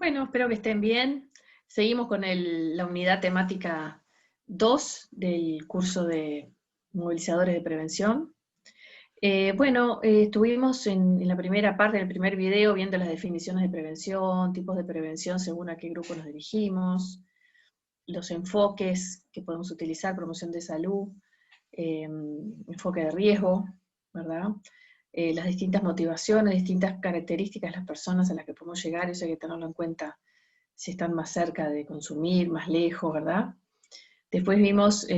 Bueno, espero que estén bien. Seguimos con la unidad temática 2 del curso de movilizadores de prevención. Estuvimos en la primera parte del primer video viendo las definiciones de prevención, tipos de prevención según a qué grupo nos dirigimos, los enfoques que podemos utilizar, promoción de salud, enfoque de riesgo, ¿verdad? Las distintas motivaciones, distintas características de las personas a las que podemos llegar, eso hay que tenerlo en cuenta si están más cerca de consumir, más lejos, ¿verdad? Después vimos,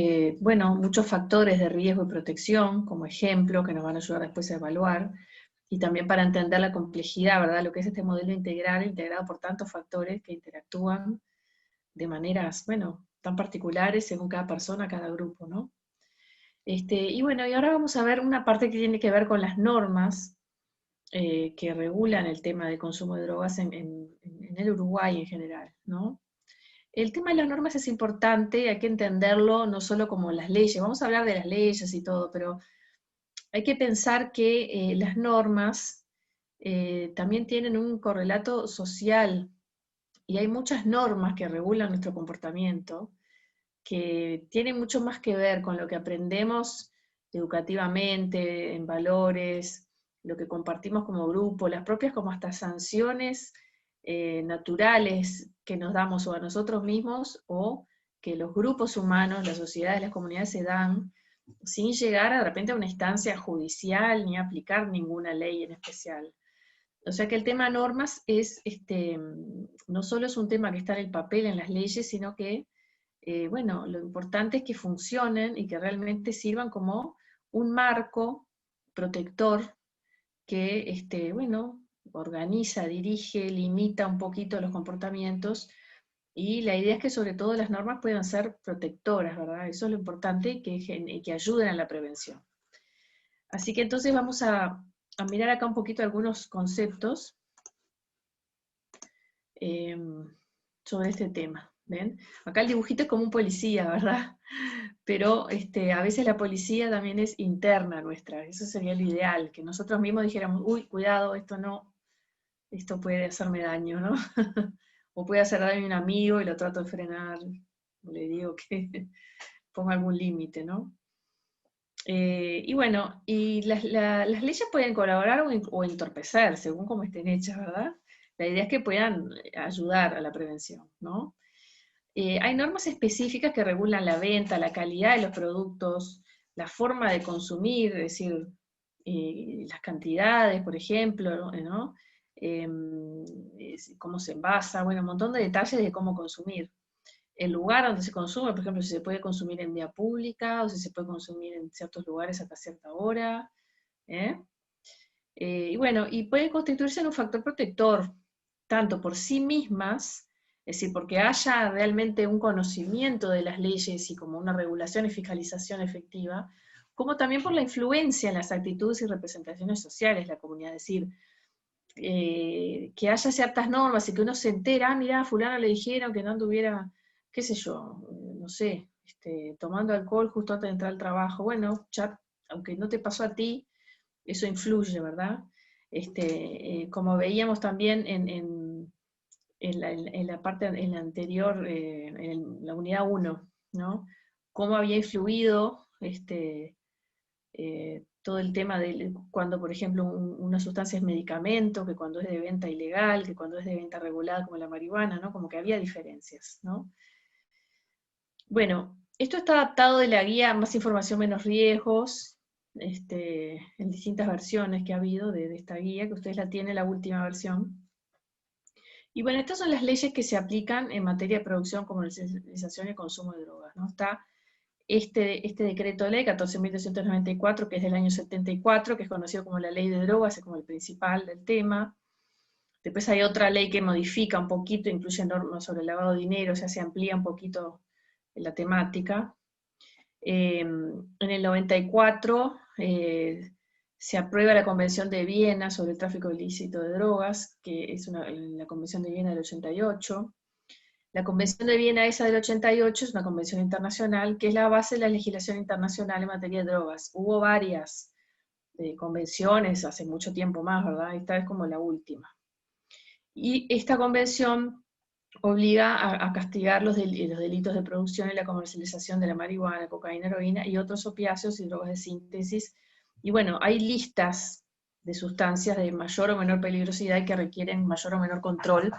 muchos factores de riesgo y protección, como ejemplo, que nos van a ayudar después a evaluar, y también para entender la complejidad, ¿verdad? Lo que es este modelo integral, integrado por tantos factores que interactúan de maneras, tan particulares según cada persona, cada grupo, ¿no? Y ahora vamos a ver una parte que tiene que ver con las normas que regulan el tema del consumo de drogas en el Uruguay en general, ¿no? El tema de las normas es importante, hay que entenderlo no solo como las leyes, vamos a hablar de las leyes y todo, pero hay que pensar que las normas también tienen un correlato social, y hay muchas normas que regulan nuestro comportamiento, que tienen mucho más que ver con lo que aprendemos educativamente, en valores, lo que compartimos como grupo, las propias como hasta sanciones naturales que nos damos o a nosotros mismos o que los grupos humanos, las sociedades, las comunidades se dan sin llegar de repente a una instancia judicial ni aplicar ninguna ley en especial. O sea que el tema normas no solo es un tema que está en el papel, en las leyes, sino que lo importante es que funcionen y que realmente sirvan como un marco protector que, organiza, dirige, limita un poquito los comportamientos, y la idea es que sobre todo las normas puedan ser protectoras, ¿verdad? Eso es lo importante y que ayuden a la prevención. Así que entonces vamos a mirar acá un poquito algunos conceptos eh, sobre este tema. ¿Ven? Acá el dibujito es como un policía, ¿verdad? Pero a veces la policía también es interna nuestra, eso sería lo ideal, que nosotros mismos dijéramos, uy, cuidado, esto no, esto puede hacerme daño, ¿no? O puede hacer daño a un amigo y lo trato de frenar, o le digo que ponga algún límite, ¿no? Las leyes pueden colaborar o entorpecer, según cómo estén hechas, ¿verdad? La idea es que puedan ayudar a la prevención, ¿no? Hay normas específicas que regulan la venta, la calidad de los productos, la forma de consumir, es decir, las cantidades, por ejemplo, ¿no? Cómo se envasa, bueno, un montón de detalles de cómo consumir. El lugar donde se consume, por ejemplo, si se puede consumir en vía pública o si se puede consumir en ciertos lugares hasta cierta hora. ¿eh? Y puede constituirse en un factor protector, tanto por sí mismas, es decir, porque haya realmente un conocimiento de las leyes y como una regulación y fiscalización efectiva, como también por la influencia en las actitudes y representaciones sociales de la comunidad, es decir, que haya ciertas normas y que uno se entera, mirá, a fulano le dijeron que no anduviera, qué sé yo, no sé, tomando alcohol justo antes de entrar al trabajo. Bueno, ya, aunque no te pasó a ti, eso influye, ¿verdad? Como veíamos también en la parte, en la anterior, en la unidad 1, ¿no? Cómo había influido todo el tema de cuando, por ejemplo, una sustancia es medicamento, que cuando es de venta ilegal, que cuando es de venta regulada como la marihuana, ¿no? Como que había diferencias, ¿no? Bueno, esto está adaptado de la guía Más información, menos riesgos, en distintas versiones que ha habido de esta guía, que ustedes la tienen, la última versión. Y bueno, estas son las leyes que se aplican en materia de producción, comercialización y consumo de drogas, ¿no? Está este decreto de ley 14.294, que es del año 74, que es conocido como la ley de drogas, es como el principal del tema. Después hay otra ley que modifica un poquito, incluye normas sobre el lavado de dinero, o sea, se amplía un poquito la temática. En el 94 se aprueba la Convención de Viena sobre el tráfico ilícito de drogas, que es la Convención de Viena del 88. La Convención de Viena, esa del 88, es una convención internacional que es la base de la legislación internacional en materia de drogas. Hubo varias convenciones hace mucho tiempo más, ¿verdad? Esta es como la última. Y esta convención obliga a castigar los delitos de producción y la comercialización de la marihuana, cocaína, heroína y otros opiáceos y drogas de síntesis. Y bueno, hay listas de sustancias de mayor o menor peligrosidad y que requieren mayor o menor control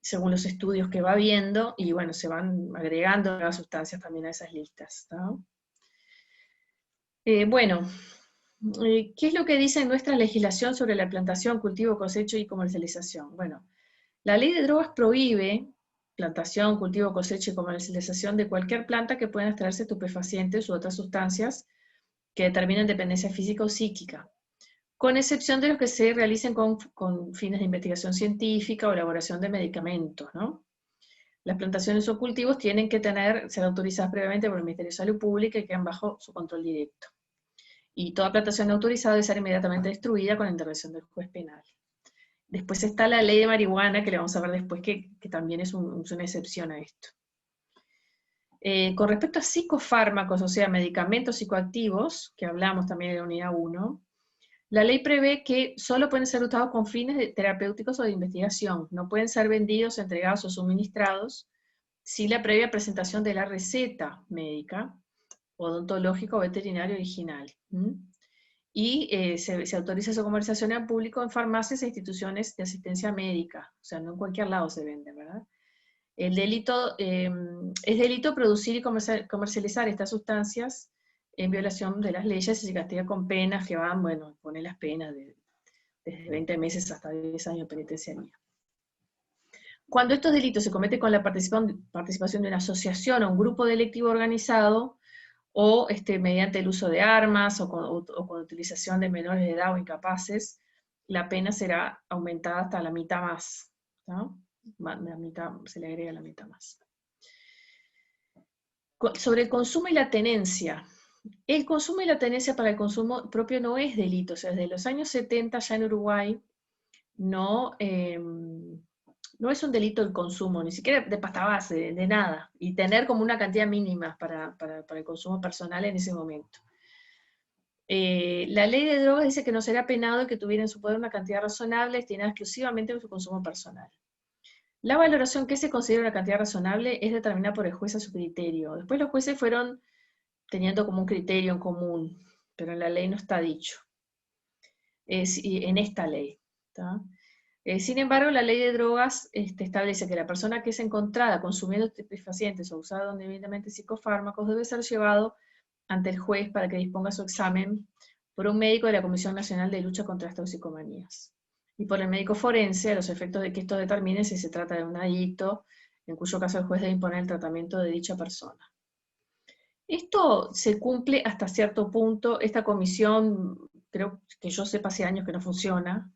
según los estudios que va viendo, y bueno, se van agregando nuevas sustancias también a esas listas, ¿no? Bueno, ¿qué es lo que dice nuestra legislación sobre la plantación, cultivo, cosecho y comercialización? Bueno, la ley de drogas prohíbe plantación, cultivo, cosecha y comercialización de cualquier planta que puedan extraerse estupefacientes u otras sustancias que determinen dependencia física o psíquica, con excepción de los que se realicen con fines de investigación científica o elaboración de medicamentos, ¿no? Las plantaciones o cultivos tienen que ser autorizadas previamente por el Ministerio de Salud Pública y quedan bajo su control directo. Y toda plantación autorizada debe ser inmediatamente destruida con la intervención del juez penal. Después está la ley de marihuana, que le vamos a ver después, que también es una excepción a esto. Con respecto a psicofármacos, o sea, medicamentos psicoactivos, que hablamos también en la unidad 1, la ley prevé que solo pueden ser usados con fines terapéuticos o de investigación, no pueden ser vendidos, entregados o suministrados sin la previa presentación de la receta médica, odontológica o veterinaria original. Y se autoriza su comercialización en público en farmacias e instituciones de asistencia médica, o sea, no en cualquier lado se vende, ¿verdad? El delito, es delito producir y comercializar estas sustancias en violación de las leyes y se castiga con penas que van, bueno, pone las penas desde 20 meses hasta 10 años de penitenciaría. Cuando estos delitos se cometen con la participación de una asociación o un grupo delictivo organizado, o mediante el uso de armas, o con utilización de menores de edad o incapaces, la pena será aumentada hasta la mitad más, ¿no? La mitad, se le agrega la mitad más. Sobre el consumo y la tenencia. El consumo y la tenencia para el consumo propio no es delito, o sea, desde los años 70 ya en Uruguay no es un delito el consumo, ni siquiera de pasta base, de nada, y tener como una cantidad mínima para el consumo personal en ese momento. La ley de drogas dice que no será penado el que tuviera en su poder una cantidad razonable destinada exclusivamente a su consumo personal. La valoración que se considera una cantidad razonable es determinada por el juez a su criterio. Después los jueces fueron teniendo como un criterio en común, pero en la ley no está dicho. En esta ley. Sin embargo, la ley de drogas establece que la persona que es encontrada consumiendo estupefacientes o usando indebidamente psicofármacos debe ser llevado ante el juez para que disponga su examen por un médico de la Comisión Nacional de Lucha contra las Toxicomanías y por el médico forense a los efectos de que esto determine si se trata de un adicto, en cuyo caso el juez debe imponer el tratamiento de dicha persona. Esto se cumple hasta cierto punto. Esta comisión, creo que yo sepa, hace años que no funciona.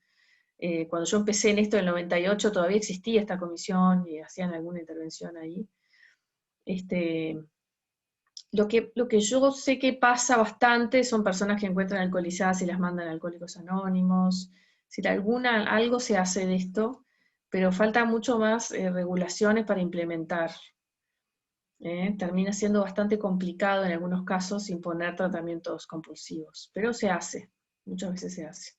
Cuando yo empecé en esto en el 98 todavía existía esta comisión y hacían alguna intervención ahí. Lo que yo sé que pasa bastante son personas que encuentran alcoholizadas y las mandan a Alcohólicos Anónimos. Si algo se hace de esto, pero falta mucho más regulaciones para implementar. Termina siendo bastante complicado en algunos casos imponer tratamientos compulsivos, pero se hace, muchas veces se hace.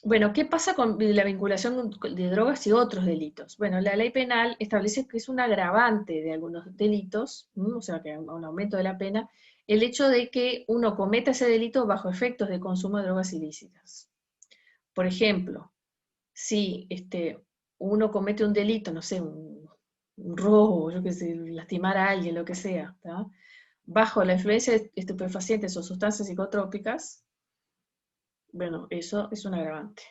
Bueno, ¿qué pasa con la vinculación de drogas y otros delitos? Bueno, la ley penal establece que es un agravante de algunos delitos, o sea, que un aumento de la pena, el hecho de que uno cometa ese delito bajo efectos de consumo de drogas ilícitas. Por ejemplo, si uno comete un delito, no sé, un robo, yo qué sé, lastimar a alguien, lo que sea, ¿tá? Bajo la influencia de estupefacientes o sustancias psicotrópicas, bueno, eso es un agravante.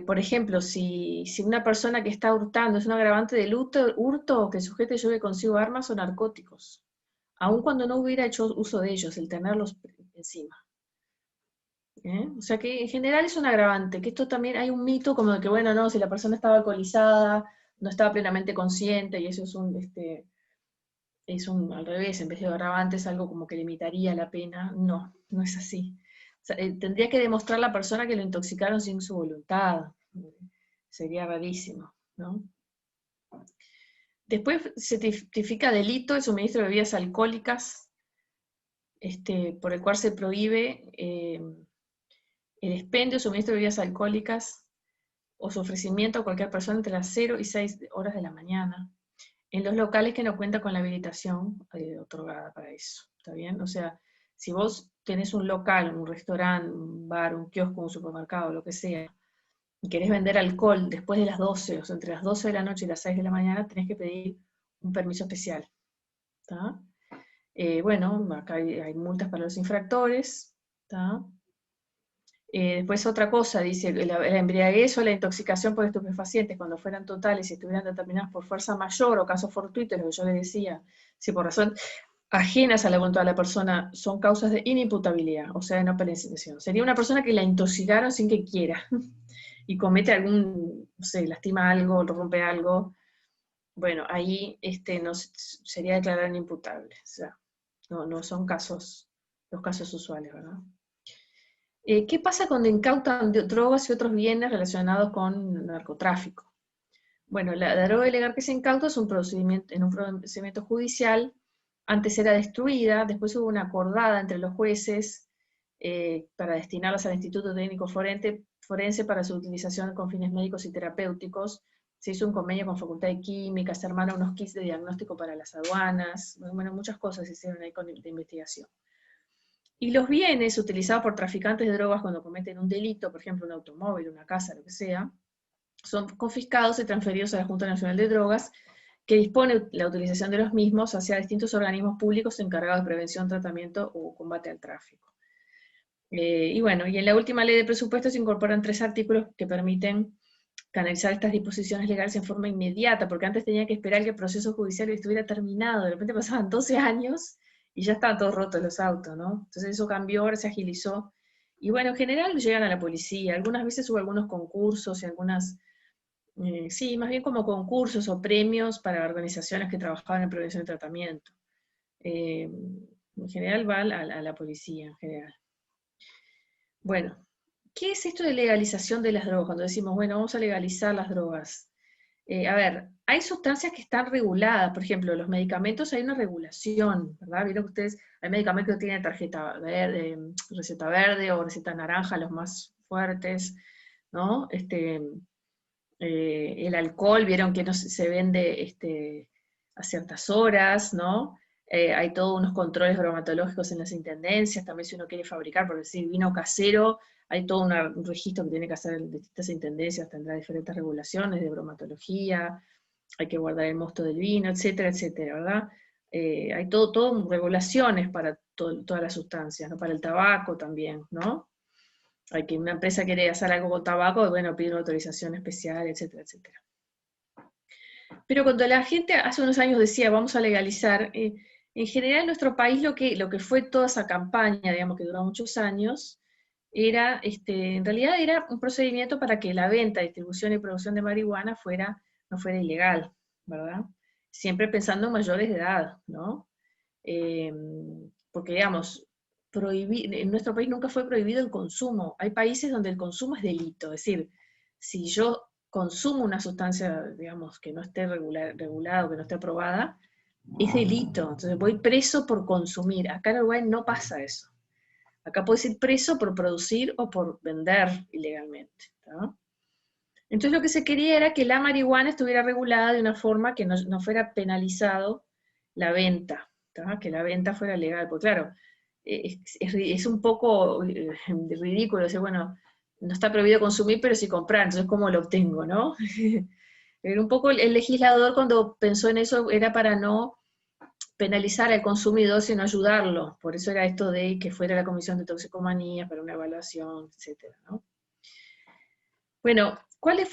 Por ejemplo, si una persona que está hurtando es un agravante del hurto o que el sujeto lleve consigo armas o narcóticos, aun cuando no hubiera hecho uso de ellos, el tenerlos encima. O sea que en general es un agravante, que esto también hay un mito como de que, bueno, no, si la persona estaba alcoholizada, no estaba plenamente consciente, y eso al revés, en vez de agravante es algo como que limitaría la pena. No, no es así. O sea, tendría que demostrar la persona que lo intoxicaron sin su voluntad. Sería rarísimo, ¿no? Después se tipifica delito el suministro de bebidas alcohólicas, por el cual se prohíbe el expendio o suministro de bebidas alcohólicas o su ofrecimiento a cualquier persona entre las 0 y 6 horas de la mañana, en los locales que no cuentan con la habilitación otorgada para eso, ¿está bien? O sea, si vos tenés un local, un restaurante, un bar, un kiosco, un supermercado, lo que sea, y querés vender alcohol después de las 12, o sea, entre las 12 de la noche y las 6 de la mañana, tenés que pedir un permiso especial, ¿está? Bueno, acá hay multas para los infractores, ¿está? Después otra cosa, dice, la embriaguez o la intoxicación por estupefacientes, cuando fueran totales y estuvieran determinadas por fuerza mayor o casos fortuitos, lo que yo le decía, si por razón ajenas a la voluntad de la persona son causas de inimputabilidad, o sea, de no penalización. Sería una persona que la intoxicaron sin que quiera y comete algún, no sé, lastima algo, rompe algo. Bueno, ahí no, sería declarado inimputable. O sea, no son los casos usuales, ¿verdad? ¿Qué pasa cuando incautan drogas y otros bienes relacionados con narcotráfico? Bueno, la droga ilegal que se incauta es un procedimiento judicial. Antes era destruida, después hubo una acordada entre los jueces para destinarlas al Instituto Técnico Forense para su utilización con fines médicos y terapéuticos. Se hizo un convenio con Facultad de Química, se armaron unos kits de diagnóstico para las aduanas, bueno, muchas cosas se hicieron ahí de investigación. Y los bienes utilizados por traficantes de drogas cuando cometen un delito, por ejemplo un automóvil, una casa, lo que sea, son confiscados y transferidos a la Junta Nacional de Drogas, que dispone la utilización de los mismos hacia distintos organismos públicos encargados de prevención, tratamiento o combate al tráfico. Y bueno, y en la última ley de presupuestos se incorporan 3 artículos que permiten canalizar estas disposiciones legales en forma inmediata, porque antes tenía que esperar que el proceso judicial estuviera terminado, de repente pasaban 12 años y ya estaban todos rotos los autos, ¿no? Entonces eso cambió, ahora se agilizó, y bueno, en general llegan a la policía, algunas veces hubo algunos concursos y algunas, sí, más bien como concursos o premios para organizaciones que trabajaban en prevención y tratamiento. En general va a la policía, en general. Bueno, ¿qué es esto de legalización de las drogas? Cuando decimos, bueno, vamos a legalizar las drogas. A ver, hay sustancias que están reguladas, por ejemplo, los medicamentos hay una regulación, ¿verdad? Vieron que ustedes, hay medicamentos que tienen tarjeta verde, receta verde o receta naranja, los más fuertes, ¿no? El alcohol, vieron que no se vende a ciertas horas, ¿no? Hay todos unos controles bromatológicos en las intendencias, también si uno quiere fabricar, por decir vino casero, hay todo un registro que tiene que hacer en distintas intendencias, tendrá diferentes regulaciones de bromatología, hay que guardar el mosto del vino, etcétera, etcétera, ¿verdad? Hay todo regulaciones para todas las sustancias, ¿no? Para el tabaco también, ¿no? Hay que una empresa quiere hacer algo con tabaco, bueno, pide una autorización especial, etcétera, etcétera. Pero cuando la gente hace unos años decía, vamos a legalizar, en general en nuestro país lo que fue toda esa campaña, digamos, que duró muchos años, era, en realidad era un procedimiento para que la venta, distribución y producción de marihuana no fuera ilegal, ¿verdad? Siempre pensando en mayores de edad, ¿no? Porque, digamos, en nuestro país nunca fue prohibido el consumo. Hay países donde el consumo es delito, es decir, si yo consumo una sustancia, digamos, que no esté regulada o que no esté aprobada, es delito. Entonces voy preso por consumir. Acá en Uruguay no pasa eso. Acá puedes ir preso por producir o por vender ilegalmente, ¿no? Entonces lo que se quería era que la marihuana estuviera regulada de una forma que no fuera penalizado la venta, ¿tá? Que la venta fuera legal, porque claro, es un poco ridículo decir, bueno, no está prohibido consumir, pero sí comprar, entonces ¿cómo lo obtengo, no? Era un poco el legislador cuando pensó en eso era para no penalizar al consumidor, sino ayudarlo, por eso era esto de que fuera la Comisión de Toxicomanía para una evaluación, etcétera, ¿no? Bueno, ¿cuáles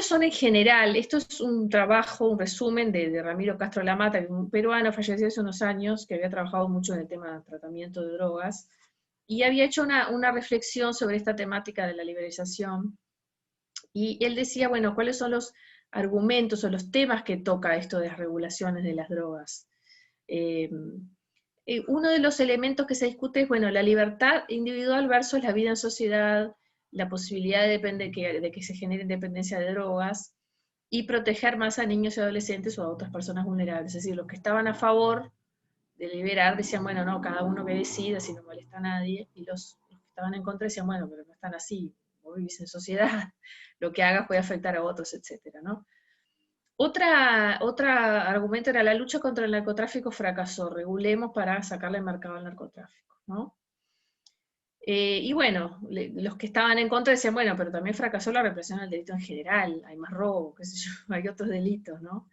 son en general? Esto es un trabajo, un resumen de Ramiro Castro Lamata, que es un peruano, falleció hace unos años, que había trabajado mucho en el tema de tratamiento de drogas, y había hecho una reflexión sobre esta temática de la liberalización, y él decía, bueno, ¿cuáles son los argumentos o los temas que toca esto de las regulaciones de las drogas? Uno de los elementos que se discute es, bueno, la libertad individual versus la vida en sociedad, la posibilidad de que se genere dependencia de drogas, y proteger más a niños y adolescentes o a otras personas vulnerables. Es decir, los que estaban a favor de liberar decían, bueno, no, cada uno que decida, si no molesta a nadie, y los que estaban en contra decían, bueno, pero no están así, vos vivís en sociedad, lo que hagas puede afectar a otros, etcétera, ¿no? Otro argumento era la lucha contra el narcotráfico fracasó, regulemos para sacarle el mercado al narcotráfico, ¿no? Y bueno, los que estaban en contra decían, bueno, pero también fracasó la represión del delito en general, hay más robo, qué sé yo, hay otros delitos, ¿no?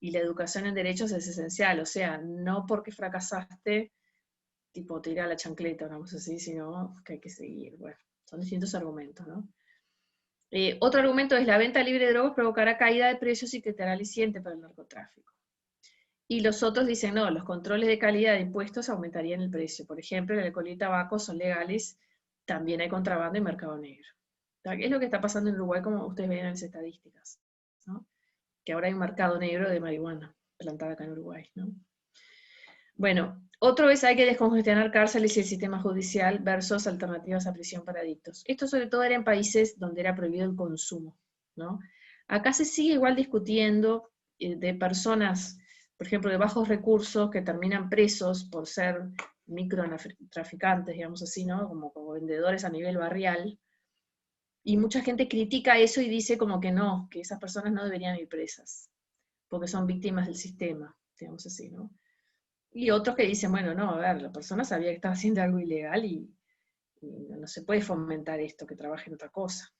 Y la educación en derechos es esencial, o sea, no porque fracasaste, tipo tirar la chancleta, una cosa así, sino que hay que seguir, bueno, son distintos argumentos, ¿no? Otro argumento es la venta libre de drogas provocará caída de precios y creará aliciente para el narcotráfico. Y los otros dicen, no, los controles de calidad de impuestos aumentarían el precio. Por ejemplo, el alcohol y el tabaco son legales, también hay contrabando y mercado negro. ¿Qué es lo que está pasando en Uruguay, como ustedes ven en las estadísticas? ¿No? Que ahora hay un mercado negro de marihuana plantada acá en Uruguay, ¿no? Bueno, otro es hay que descongestionar cárceles y el sistema judicial versus alternativas a prisión para adictos. Esto sobre todo era en países donde era prohibido el consumo, ¿no? Acá se sigue igual discutiendo de personas, por ejemplo, de bajos recursos que terminan presos por ser microtraficantes, digamos así, ¿no? Como vendedores a nivel barrial. Y mucha gente critica eso y dice como que no, que esas personas no deberían ir presas, porque son víctimas del sistema, digamos así, ¿no? Y otros que dicen, bueno, no, a ver, la persona sabía que estaba haciendo algo ilegal y no se puede fomentar esto, que trabaje en otra cosa.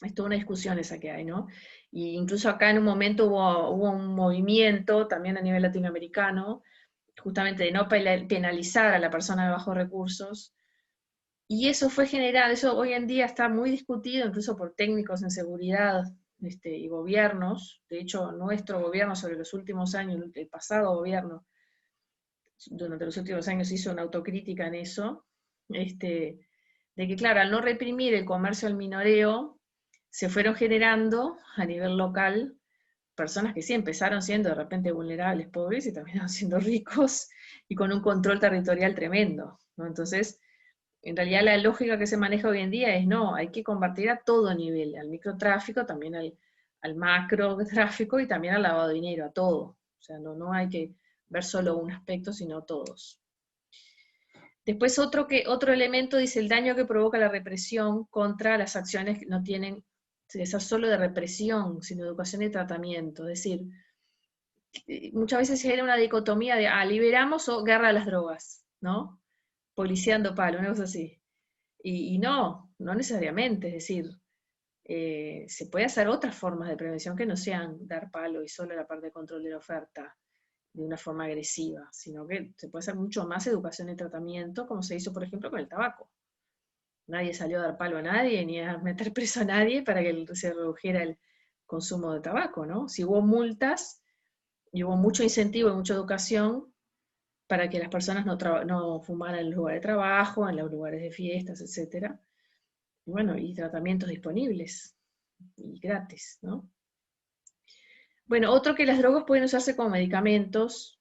Es toda una discusión esa que hay, ¿no? Y incluso acá en un momento hubo un movimiento, también a nivel latinoamericano, justamente de no penalizar a la persona de bajos recursos, y eso fue generado, eso hoy en día está muy discutido, incluso por técnicos en seguridad y gobiernos. De hecho, nuestro gobierno sobre los últimos años, el pasado gobierno, durante los últimos años hizo una autocrítica en eso, de que claro, al no reprimir el comercio al minoreo, se fueron generando a nivel local personas que sí empezaron siendo de repente vulnerables, pobres, y terminaron siendo ricos y con un control territorial tremendo, ¿no? Entonces, en realidad la lógica que se maneja hoy en día es no, hay que combatir a todo nivel, al microtráfico, también al macrotráfico y también al lavado de dinero, a todo. O sea, no hay que ver solo un aspecto, sino todos. Después otro elemento dice el daño que provoca la represión contra las acciones que no tienen que ser solo de represión, sino educación y tratamiento. Es decir, muchas veces se genera una dicotomía de, liberamos o guerra a las drogas, ¿no? Policiando palo, una cosa así. Y no necesariamente, es decir, se puede hacer otras formas de prevención que no sean dar palo y solo la parte de control de la oferta de una forma agresiva, sino que se puede hacer mucho más educación y tratamiento, como se hizo, por ejemplo, con el tabaco. Nadie salió a dar palo a nadie, ni a meter preso a nadie para que se redujera el consumo de tabaco, ¿no? Si hubo multas y hubo mucho incentivo y mucha educación para que las personas no fumaran en los lugares de trabajo, en los lugares de fiestas, etc. Y bueno, y tratamientos disponibles y gratis, ¿no? Bueno, otro que las drogas pueden usarse como medicamentos,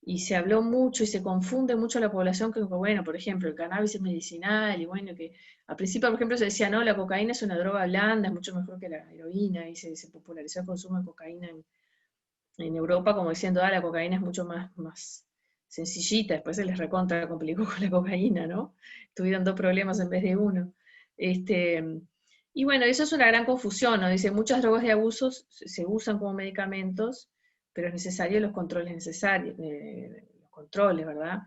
y se habló mucho y se confunde mucho a la población que, bueno, por ejemplo, el cannabis es medicinal, y bueno, que al principio, por ejemplo, se decía, no, la cocaína es una droga blanda, es mucho mejor que la heroína, y se popularizó el consumo de cocaína en Europa, como diciendo, la cocaína es mucho más sencillita, después se les recontra complicó con la cocaína, ¿no? Tuvieron 2 problemas en vez de uno. Y bueno, eso es una gran confusión, ¿no? Dice, muchas drogas de abuso se usan como medicamentos, pero es necesario los controles necesarios, los controles, ¿verdad?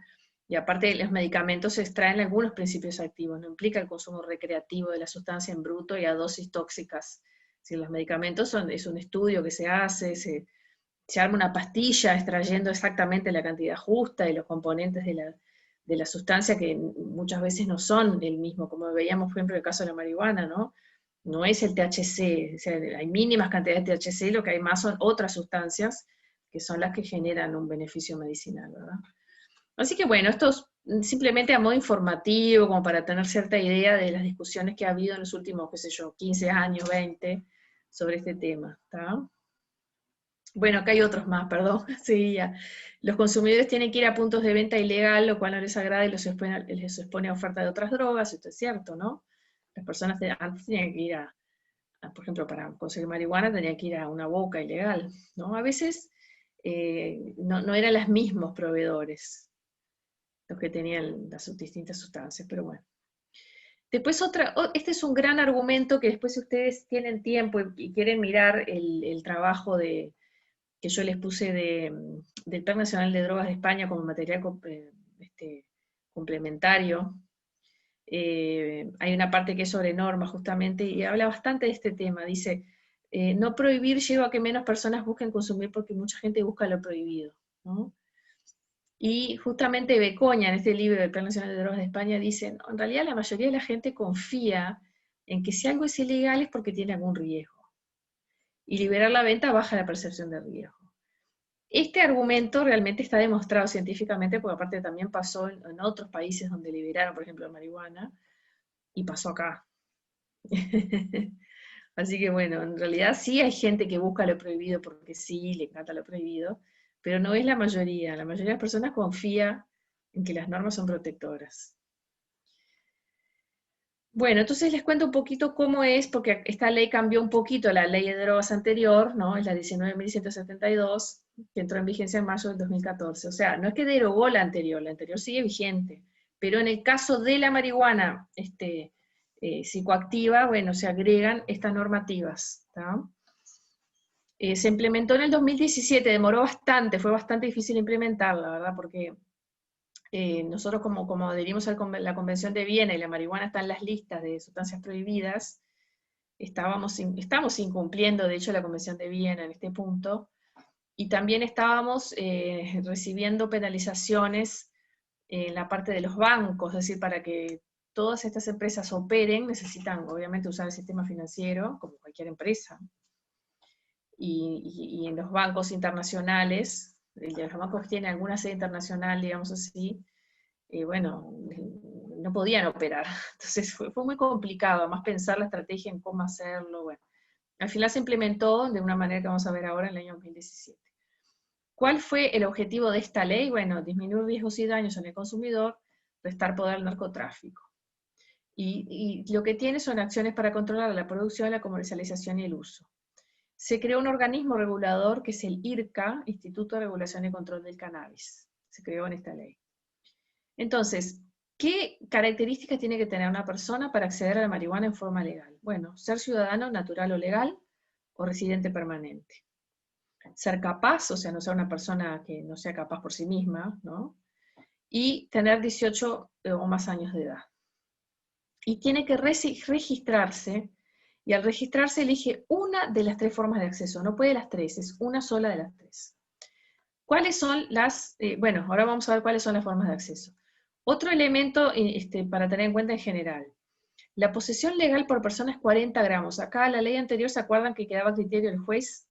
Y aparte los medicamentos se extraen algunos principios activos, no implica el consumo recreativo de la sustancia en bruto y a dosis tóxicas. Si los medicamentos es un estudio que se hace, se arma una pastilla extrayendo exactamente la cantidad justa y los componentes de la sustancia que muchas veces no son el mismo, como veíamos por ejemplo en el caso de la marihuana, ¿no? No es el THC, o sea, hay mínimas cantidades de THC, lo que hay más son otras sustancias que son las que generan un beneficio medicinal, ¿verdad? Así que bueno, esto es simplemente a modo informativo, como para tener cierta idea de las discusiones que ha habido en los últimos, qué sé yo, 15 años, 20, sobre este tema, ¿está? Bueno, acá hay otros más, perdón, seguía. Los consumidores tienen que ir a puntos de venta ilegal, lo cual no les agrada y les expone a oferta de otras drogas, esto es cierto, ¿no? Las personas antes tenían que ir por ejemplo, para conseguir marihuana tenían que ir a una boca ilegal, ¿no? A veces no eran los mismos proveedores los que tenían las distintas sustancias, pero bueno. Después este es un gran argumento que después si ustedes tienen tiempo y quieren mirar el trabajo que yo les puse del Plan Nacional de Drogas de España como material complementario. Hay una parte que es sobre normas justamente y habla bastante de este tema. Dice, no prohibir lleva a que menos personas busquen consumir porque mucha gente busca lo prohibido, ¿no? Y justamente Becoña, en este libro del Plan Nacional de Drogas de España, dice, no, en realidad la mayoría de la gente confía en que si algo es ilegal es porque tiene algún riesgo. Y liberar la venta baja la percepción de riesgo. Este argumento realmente está demostrado científicamente, porque aparte también pasó en otros países donde liberaron, por ejemplo, la marihuana, y pasó acá. Así que bueno, en realidad sí hay gente que busca lo prohibido porque sí, le encanta lo prohibido, pero no es la mayoría. La mayoría de las personas confía en que las normas son protectoras. Bueno, entonces les cuento un poquito cómo es, porque esta ley cambió un poquito la ley de drogas anterior, ¿no? Es la 19.172, que entró en vigencia en mayo del 2014. O sea, no es que derogó la anterior sigue vigente. Pero en el caso de la marihuana psicoactiva, bueno, se agregan estas normativas, ¿tá? Se implementó en el 2017, demoró bastante, fue bastante difícil implementarla, ¿verdad? Porque nosotros como adherimos a la Convención de Viena y la marihuana está en las listas de sustancias prohibidas, estamos incumpliendo, de hecho, la Convención de Viena en este punto, y también estábamos recibiendo penalizaciones en la parte de los bancos, es decir, para que todas estas empresas operen, necesitan obviamente usar el sistema financiero, como cualquier empresa, y en los bancos internacionales, el de los bancos que tiene alguna sede internacional, digamos así, bueno, no podían operar. Entonces fue muy complicado, además pensar la estrategia en cómo hacerlo. Bueno, al final se implementó de una manera que vamos a ver ahora en el año 2017. ¿Cuál fue el objetivo de esta ley? Bueno, disminuir riesgos y daños en el consumidor, restar poder al narcotráfico. Y lo que tiene son acciones para controlar la producción, la comercialización y el uso. Se creó un organismo regulador que es el IRCA, Instituto de Regulación y Control del Cannabis. Se creó en esta ley. Entonces, ¿qué características tiene que tener una persona para acceder a la marihuana en forma legal? Bueno, ser ciudadano natural o legal o residente permanente. Ser capaz, o sea, no ser una persona que no sea capaz por sí misma, ¿no? Y tener 18 o más años de edad. Y tiene que registrarse, y al registrarse elige una de las 3 formas de acceso, no puede las 3, es una sola de las 3. ¿Cuáles son las, bueno, ahora vamos a ver cuáles son las formas de acceso. Otro elemento para tener en cuenta en general, la posesión legal por persona es 40 gramos. Acá la ley anterior, ¿se acuerdan que quedaba a criterio del juez?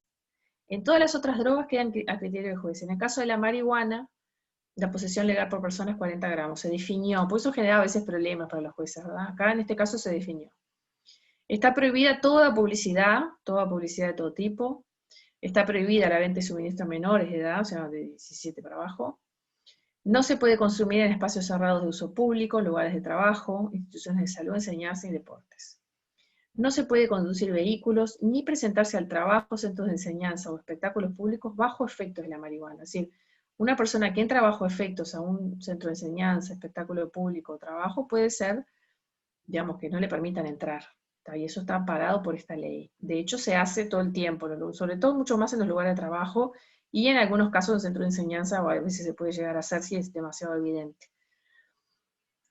En todas las otras drogas quedan a criterio del juez. En el caso de la marihuana, la posesión legal por persona es 40 gramos. Se definió, por eso genera a veces problemas para los jueces, ¿verdad? Acá en este caso se definió. Está prohibida toda publicidad de todo tipo. Está prohibida la venta y suministro a menores de edad, o sea, de 17 para abajo. No se puede consumir en espacios cerrados de uso público, lugares de trabajo, instituciones de salud, enseñanza y deportes. No se puede conducir vehículos, ni presentarse al trabajo, centros de enseñanza o espectáculos públicos bajo efectos de la marihuana. Es decir, una persona que entra bajo efectos a un centro de enseñanza, espectáculo público o trabajo puede ser, digamos, que no le permitan entrar. Y eso está amparado por esta ley. De hecho, se hace todo el tiempo, sobre todo mucho más en los lugares de trabajo, y en algunos casos en centros de enseñanza, o a veces se puede llegar a hacer si es demasiado evidente.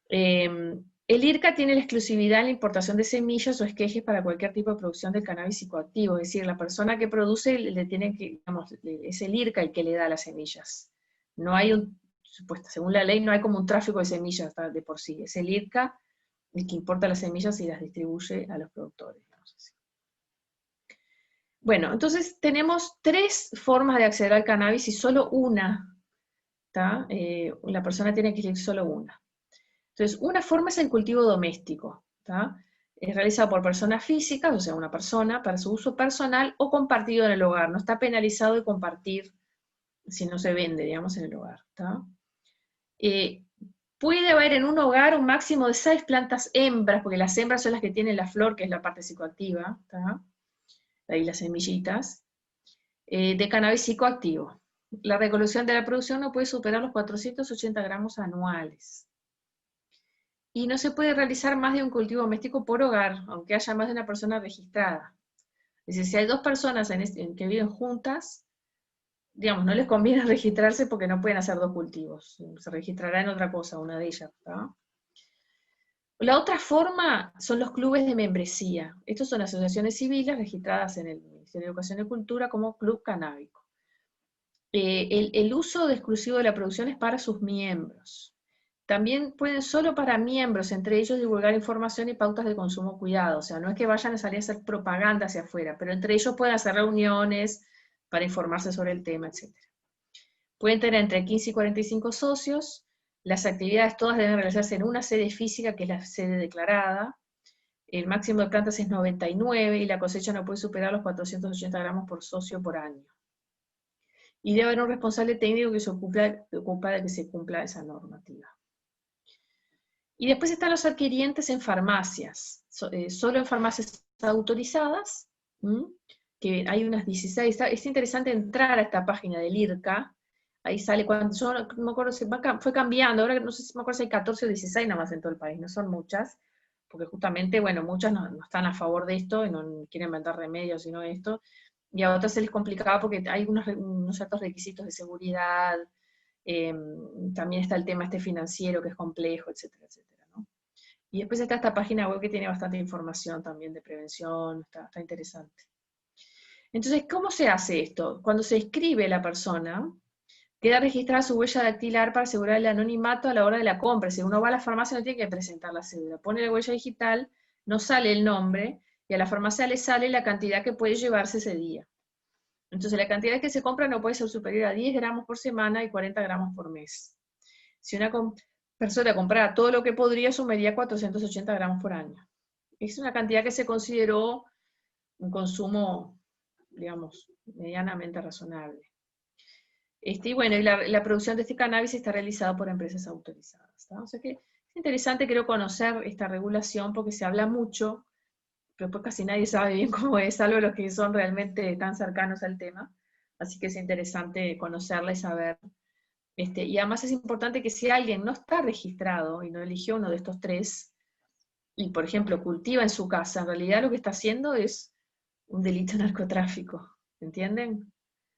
El IRCA tiene la exclusividad en la importación de semillas o esquejes para cualquier tipo de producción de cannabis psicoactivo, es decir, la persona que produce le tiene que, digamos, es el IRCA el que le da las semillas. No hay según la ley no hay como un tráfico de semillas de por sí, es el IRCA el que importa las semillas y las distribuye a los productores, digamos así. Bueno, entonces tenemos 3 formas de acceder al cannabis y solo una, la persona tiene que elegir solo una. Entonces, una forma es el cultivo doméstico, es realizado por personas físicas, o sea, una persona, para su uso personal o compartido en el hogar. No está penalizado de compartir si no se vende, digamos, en el hogar. Puede haber en un hogar un máximo de 6 plantas hembras, porque las hembras son las que tienen la flor, que es la parte psicoactiva, de ahí las semillitas, de cannabis psicoactivo. La recolección de la producción no puede superar los 480 gramos anuales. Y no se puede realizar más de un cultivo doméstico por hogar, aunque haya más de una persona registrada. Es decir, si hay dos personas que viven juntas, digamos, no les conviene registrarse porque no pueden hacer dos cultivos. Se registrará en otra cosa, una de ellas, ¿tá? La otra forma son los clubes de membresía. Estos son asociaciones civiles registradas en el Ministerio de Educación y Cultura como club canábico. El uso exclusivo de la producción es para sus miembros. También pueden solo para miembros, entre ellos, divulgar información y pautas de consumo cuidado. O sea, no es que vayan a salir a hacer propaganda hacia afuera, pero entre ellos pueden hacer reuniones para informarse sobre el tema, etc. Pueden tener entre 15 y 45 socios. Las actividades todas deben realizarse en una sede física, que es la sede declarada. El máximo de plantas es 99 y la cosecha no puede superar los 480 gramos por socio por año. Y debe haber un responsable técnico que se ocupa de que se cumpla esa normativa. Y después están los adquirientes en farmacias, solo en farmacias autorizadas, que hay unas 16. Es interesante entrar a esta página del IRCA, ahí sale, cuando yo no me acuerdo, fue cambiando, ahora no sé si me acuerdo si hay 14 o 16 nada más en todo el país, no son muchas, porque justamente, bueno, muchas no están a favor de esto, y no quieren vender remedios, sino esto, y a otras se les complicaba porque hay unos ciertos requisitos de seguridad, también está el tema financiero que es complejo, etcétera, etcétera, ¿no? Y después está esta página web que tiene bastante información también de prevención, está interesante. Entonces, ¿cómo se hace esto? Cuando se inscribe la persona, queda registrada su huella dactilar para asegurar el anonimato a la hora de la compra. Si uno va a la farmacia no tiene que presentar la cédula, pone la huella digital, no sale el nombre, y a la farmacia le sale la cantidad que puede llevarse ese día. Entonces la cantidad que se compra no puede ser superior a 10 gramos por semana y 40 gramos por mes. Si una persona comprara todo lo que podría, sumaría 480 gramos por año. Es una cantidad que se consideró un consumo, digamos, medianamente razonable. Y bueno, y la producción de este cannabis está realizada por empresas autorizadas, ¿tá? O sea que es interesante, creo, conocer esta regulación porque se habla mucho, pero pues casi nadie sabe bien cómo es, salvo los que son realmente tan cercanos al tema. Así que es interesante conocerla y saber. Y además es importante que si alguien no está registrado y no eligió uno de estos tres, y por ejemplo cultiva en su casa, en realidad lo que está haciendo es un delito de narcotráfico, ¿entienden?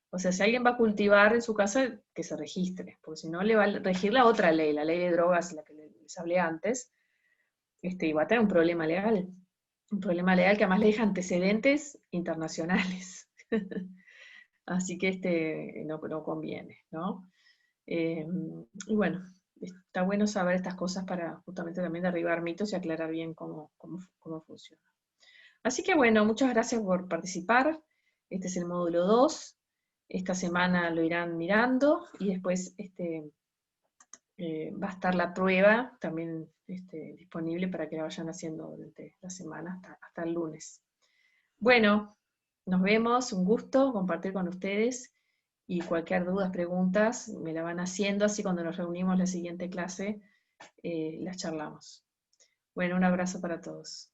O sea, si alguien va a cultivar en su casa, que se registre, porque si no le va a regir la otra ley, la ley de drogas, la que les hablé antes, y va a tener un problema legal que además le deja antecedentes internacionales. Así que no conviene, ¿no? Y bueno, está bueno saber estas cosas para justamente también derribar mitos y aclarar bien cómo funciona. Así que bueno, muchas gracias por participar. Este es el módulo 2. Esta semana lo irán mirando y después va a estar la prueba también disponible para que la vayan haciendo durante la semana hasta el lunes. Bueno, nos vemos, un gusto compartir con ustedes. Y cualquier duda, preguntas, me la van haciendo, así cuando nos reunimos la siguiente clase, las charlamos. Bueno, un abrazo para todos.